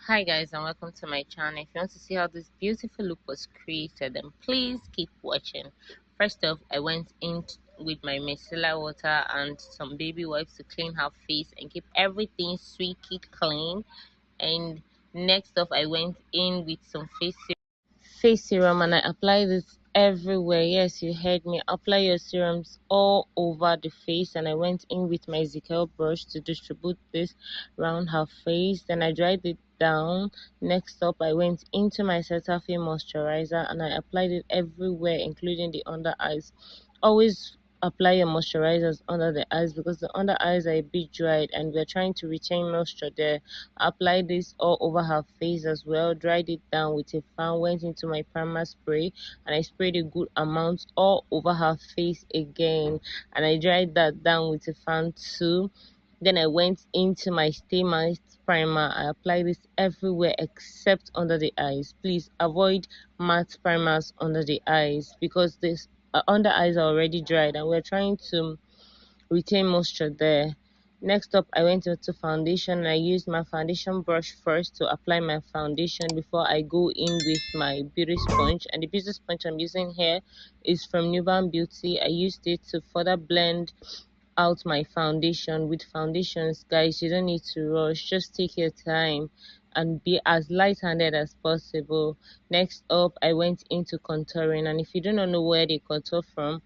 Hi guys, and welcome to my channel. If you want to see how this beautiful look was created, then please keep watching. First off, I went in with my micellar water and some baby wipes to clean her face and keep everything squeaky clean. And next off, I went in with some face serum and I apply this everywhere. Yes, you heard me. Apply your serums all over the face, and I went in with my Zykel brush to distribute this around her face. Then I dried it down. Next up, I went into my Cetaphil moisturizer and I applied it everywhere, including the under eyes. Always apply your moisturizers under the eyes because the under eyes are a bit dried and we're trying to retain moisture there. Apply this all over her face as well. Dried it down with a fan. Went into my primer spray and I sprayed a good amount all over her face again, and I dried that down with a fan too. Then I went into my Stay Matte primer. I applied this everywhere except under the eyes. Please avoid matte primers under the eyes because this under eyes are already dried and we're trying to retain moisture there. Next up, I went into foundation and I used my foundation brush first to apply my foundation before I go in with my beauty sponge. And the beauty sponge I'm using here is from Nuban Beauty. I used it to further blend out my foundation. With foundations, guys, you don't need to rush. Just take your time and be as light-handed as possible. Next up, I went into contouring, and if you do not know where they contour from,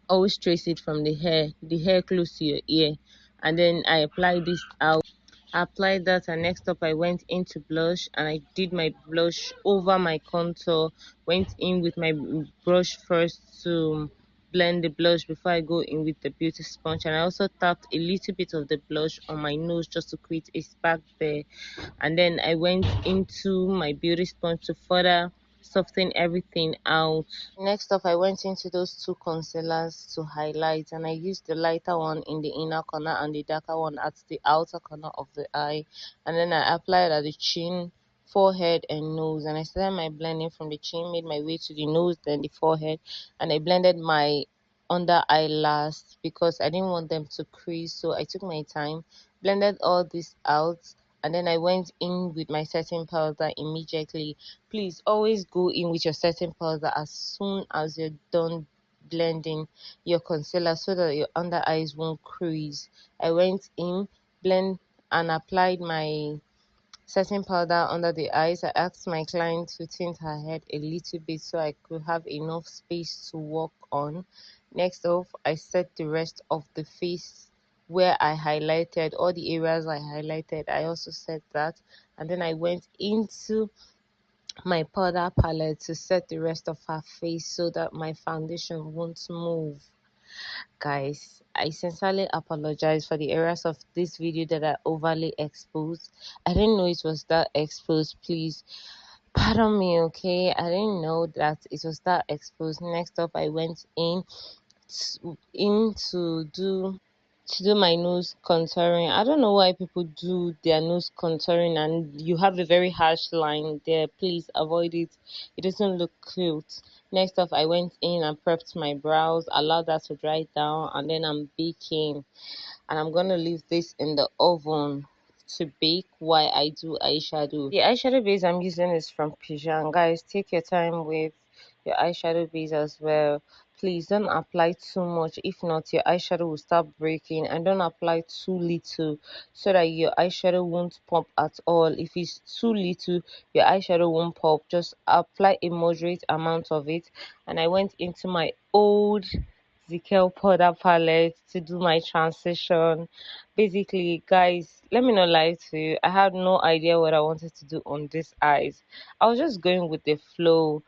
always trace it from the hair close to your ear. And then I applied this out. I applied that, and next up I went into blush and I did my blush over my contour. Went in with my brush first to blend the blush before I go in with the beauty sponge, and I also tapped a little bit of the blush on my nose just to create a spark there. And then I went into my beauty sponge to further soften everything out. Next up, I went into those two concealers to highlight, and I used the lighter one in the inner corner and the darker one at the outer corner of the eye. And then I applied at the chin, forehead, and nose. And I started my blending from the chin, made my way to the nose, then the forehead, and I blended my under eye last because I didn't want them to crease. So I took my time, blended all this out, and then I went in with my setting powder immediately. Please always go in with your setting powder as soon as you're done blending your concealer so that your under eyes won't crease. I went in, blend, and applied my setting powder under the eyes. I asked my client to tint her head a little bit so I could have enough space to work on. Next off, I set the rest of the face where I highlighted all the areas I highlighted. I also set that, and then I went into my powder palette to set the rest of her face so that my foundation won't move. Guys, I sincerely apologize for the areas of this video that are overly exposed. I didn't know it was that exposed. Please pardon me, okay? I didn't know that it was that exposed. Next up, I went in to do my nose contouring. I don't know why people do their nose contouring and you have a very harsh line there. Please avoid it. It doesn't look cute. Next off, I went in and prepped my brows, allowed that to dry down, and then I'm baking. And I'm gonna leave this in the oven to bake while I do eyeshadow. The eyeshadow base I'm using is from Pijan. Guys, take your time with your eyeshadow base as well. Please don't apply too much, if not your eyeshadow will start breaking, and don't apply too little so that your eyeshadow won't pop at all. If it's too little, your eyeshadow won't pop. Just apply a moderate amount of it. And I went into my old Zykel powder palette to do my transition. Basically, guys, let me not lie to you, I had no idea what I wanted to do on these eyes. I was just going with the flow.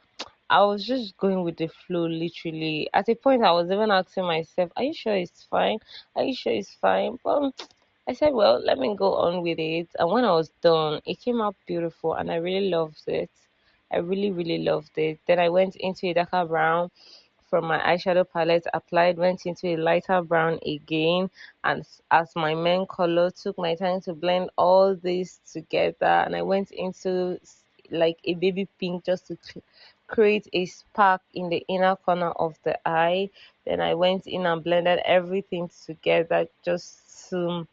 I was just going with the flow, literally. At a point, I was even asking myself, are you sure it's fine? Are you sure it's fine? But I said, well, let me go on with it. And when I was done, it came out beautiful and I really loved it. I really, really loved it. Then I went into a darker brown from my eyeshadow palette, applied, went into a lighter brown again, and as my main color, took my time to blend all this together, and I went into like a baby pink just to create a spark in the inner corner of the eye. Then I went in and blended everything together just to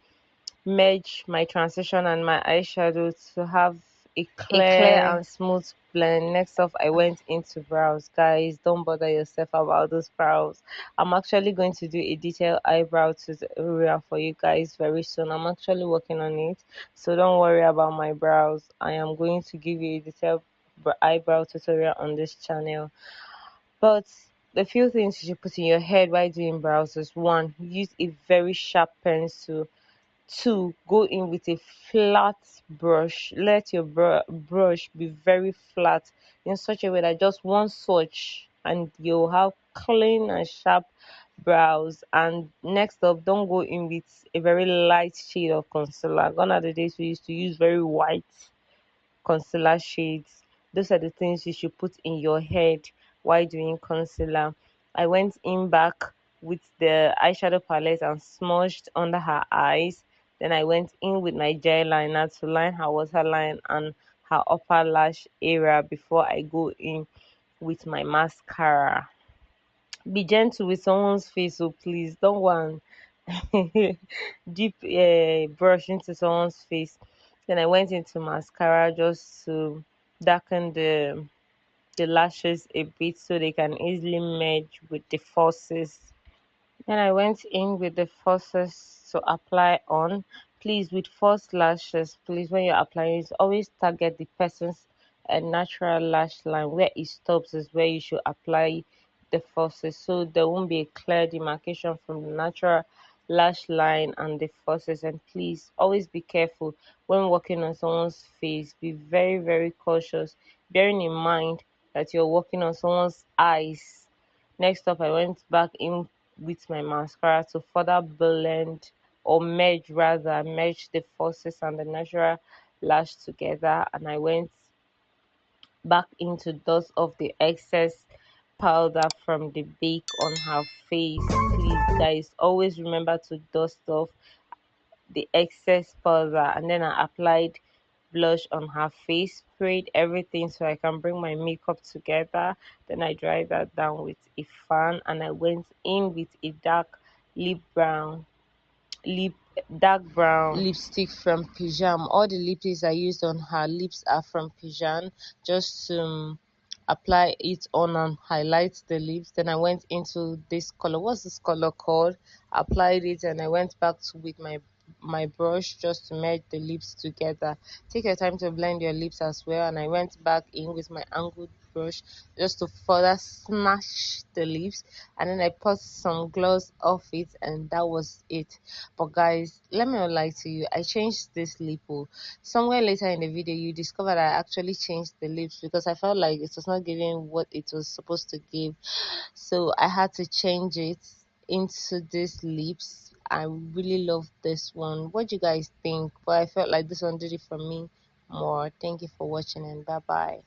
merge my transition and my eyeshadow to have a clear and smooth blend. Next off, I went into brows. Guys, don't bother yourself about those brows. I'm actually going to do a detailed eyebrow tutorial for you guys very soon. I'm actually working on it, so don't worry about my brows. I am going to give you a detailed eyebrow tutorial on this channel. But the few things you should put in your head while doing brows is: one, use a very sharp pencil. Two, go in with a flat brush. Let your brush be very flat in such a way that just one swatch and you'll have clean and sharp brows. And next up, don't go in with a very light shade of concealer. Gone are the days we used to use very white concealer shades. Those are the things you should put in your head while doing concealer. I went in back with the eyeshadow palette and smudged under her eyes. Then I went in with my gel liner to line her waterline and her upper lash area before I go in with my mascara. Be gentle with someone's face, so please don't want deep brush into someone's face. Then I went into mascara just to darken the lashes a bit so they can easily merge with the falsies. Then I went in with the forces to apply on. Please, with false lashes, please, when you're applying it, always target the person's natural lash line. Where it stops is where you should apply the forces, so there won't be a clear demarcation from the natural lash line and the forces. And please, always be careful when working on someone's face. Be very, very cautious, bearing in mind that you're working on someone's eyes. Next up, I went back in with my mascara to further blend, or merge the forces and the natural lash together. And I went back in to dust off the excess powder from the bake on her face. Please, guys, always remember to dust off the excess powder. And then I applied blush on her face, sprayed everything so I can bring my makeup together. Then I dried that down with a fan, and I went in with a lip brown lip dark brown lipstick from Pijam. All the lipsticks I used on her lips are from Pijam, just to apply it on and highlight the lips. Then I went into this color. What's this color called? Applied it, and I went back to with my brush just to merge the lips together. Take your time to blend your lips as well. And I went back in with my angled brush just to further smash the lips, and then I put some gloss off it, and that was it. But guys, let me not lie to you, I changed this lip. Somewhere later in the video you discovered I actually changed the lips because I felt like it was not giving what it was supposed to give, so I had to change it into this lips. I really love this one. What do you guys think? But I felt like this one did it for me more. Thank you for watching, and bye bye.